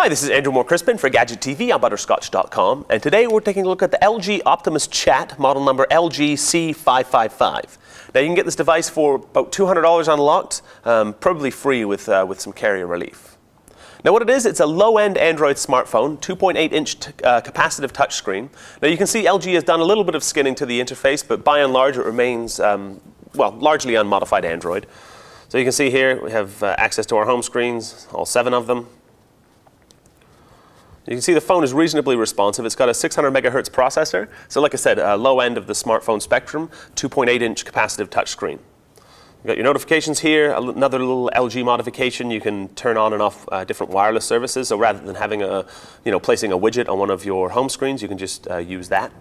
Hi, this is Andrew Moore-Crispin for Gadget TV on Butterscotch.com, and today we're taking a look at the LG Optimus Chat, model number LG-C555. Now you can get this device for about $200 unlocked, probably free with some carrier relief. Now what it is, it's a low-end Android smartphone, 2.8-inch capacitive touchscreen. Now you can see LG has done a little bit of skinning to the interface, but by and large it remains, well, largely unmodified Android. So you can see here we have access to our home screens, all 7 of them. You can see the phone is reasonably responsive. It's got a 600 megahertz processor. So like I said, low end of the smartphone spectrum, 2.8-inch capacitive touchscreen. You've got your notifications here, another little LG modification. You can turn on and off different wireless services. So rather than having placing a widget on one of your home screens, you can just use that.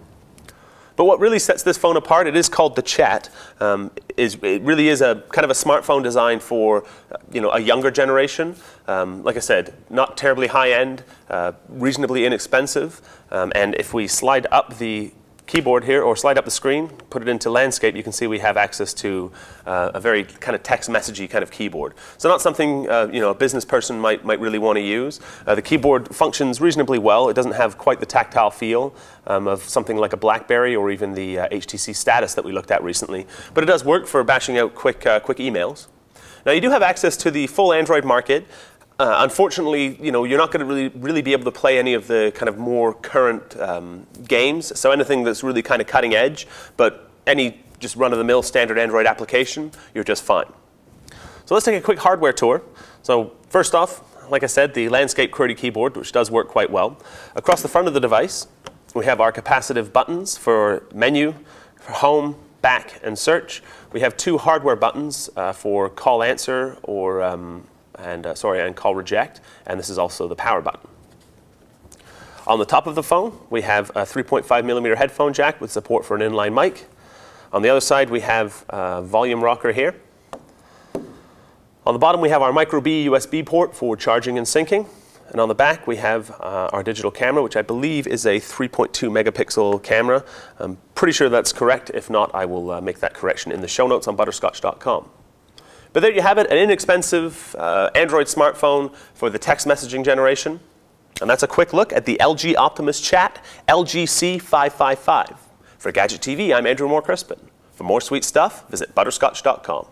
But what really sets this phone apart, it is called the Chat. It really is a kind of a smartphone designed for a younger generation. Like I said, not terribly high-end, reasonably inexpensive. And if we slide up the keyboard here, or slide up the screen, put it into landscape, you can see we have access to a very kind of text messagey kind of keyboard. So not something a business person might really want to use. The keyboard functions reasonably well. It doesn't have quite the tactile feel of something like a BlackBerry or even the HTC Status that we looked at recently. But it does work for bashing out quick emails. Now you do have access to the full Android market. Unfortunately, you're not going to really be able to play any of the kind of more current games. So anything that's really kind of cutting edge, but any just run-of-the-mill standard Android application, you're just fine. So let's take a quick hardware tour. So first off, like I said, the landscape QWERTY keyboard, which does work quite well. Across the front of the device, we have our capacitive buttons for menu, for home, back, and search. We have 2 hardware buttons for call answer or and call reject, and this is also the power button. On the top of the phone, we have a 3.5mm headphone jack with support for an inline mic. On the other side, we have a volume rocker here. On the bottom, we have our micro B USB port for charging and syncing. And on the back, we have our digital camera, which I believe is a 3.2 megapixel camera. I'm pretty sure that's correct. If not, I will make that correction in the show notes on Butterscotch.com. But there you have it, an inexpensive Android smartphone for the text messaging generation. And that's a quick look at the LG Optimus Chat LG-C555. For Gadget TV, I'm Andrew Moore-Crispin. For more sweet stuff, visit Butterscotch.com.